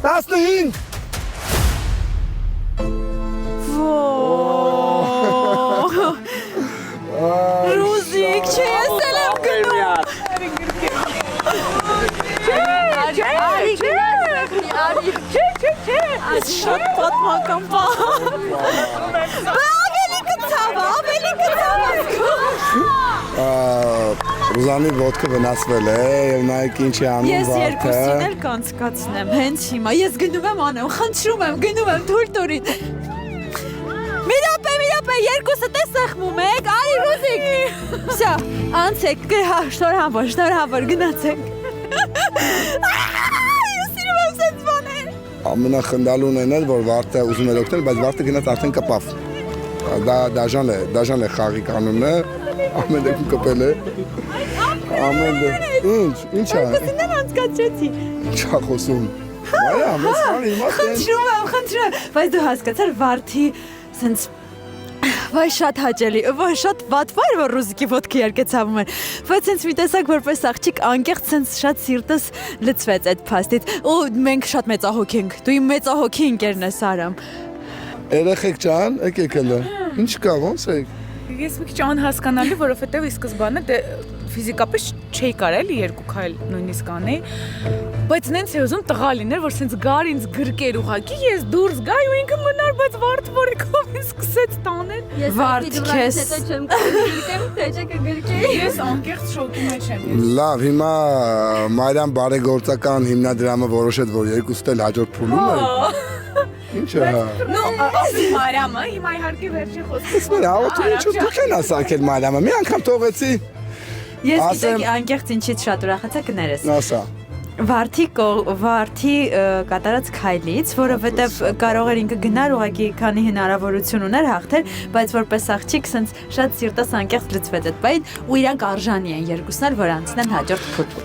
15 Ռուզիկ, չես էլ եմ գնում։ Շատ պատմական պահ։ Ավելի կցավ։ Ռուզանի ոտքը վնասվել է եւ նայեք ինչ է անում Ես Վարդը։ երկուսին էլ կանցկացնեմ, հենց հիմա։ Ես գնում եմ անեմ, խնդրում եմ, թույլ տորի։ Մի րոպե, երկուսը տեսախմում եք, արի Ռուզիկ։ Всё, անցեք, շնորհավոր, գնացեք։ Ես սիրում եմ սենց բաներ։ Ամենախնդալուն են էլ որ Վարդը ուզում էր օգնել, բայց Վարդը գնաց արդեն կպավ։ Դա դաժան է խաղի կանոնը, ամեն դեպքում կպել է։ Ինչ է։ Երկուսին էլ անցկացրեցի։ Չա խոսում։ Վայա, մեզ քանի իմաստ են։ Խնդրում եմ, բայց դու հասկացար Վարդի սենց վայ շատ հաճելի, վայ շատ վատ վայր որ Ռուզիկի ոտքը երկե ցավում էր, բայց սենց մի տեսակ որպես աղջիկ անկեղծ սենց շատ սիրտս լցվեց այդ փաստից ու մենք շատ մեծահոգ ենք, դու իմ մեծահոգի ընկերն ես Արամ։ Երեխեք ջան, եկեք հələ։ Ինչ կա, ոնց եք։ Ես մի քիչ անհասկանալի, որովհետև ի սկզբանե դե ֆիզիկապես չէի կարել երկու քայլ նույնիսկ անեի, բայց նենց է ուզում տղա լիներ, որ սենց գար ինձ գրկեր ուղակի, ես դուրս գայի ու ինքը մնար, բայց Վարդ որիկով ինձ սկսեց տանել։ Վարդ քեզ։ Ես անկեղծ շոկի մեջ եմ։ Լավ, հիմա Մարիամ բարեգործական հիմնադրամը որոշեց, որ երկուստ էլ հաջորդ փուլում է։ Ինչ է հա։ Նո, Մարիամը, հիմա իհարկե վերջի խոսքը։ Սներ, աղոթում ինչու դուք են ասակել Մարիամը, մի անգամ թողեցի։ Ես գիտեք անկեղծ ինչից շատ ուրախացա կներես։ Ասա։ Վարդի կատարած քայլից, որովհետև կարող էր ինքը գնար ուղղակի քանի հնարավորություն ուներ հաղթել, բայց որպես աղջիկ սենց շատ սիրտս անկեղծ լցվեց այդ բանից ու իրանք արժանի են երկուսն էլ որ անցնեն հաջորդ փուլ։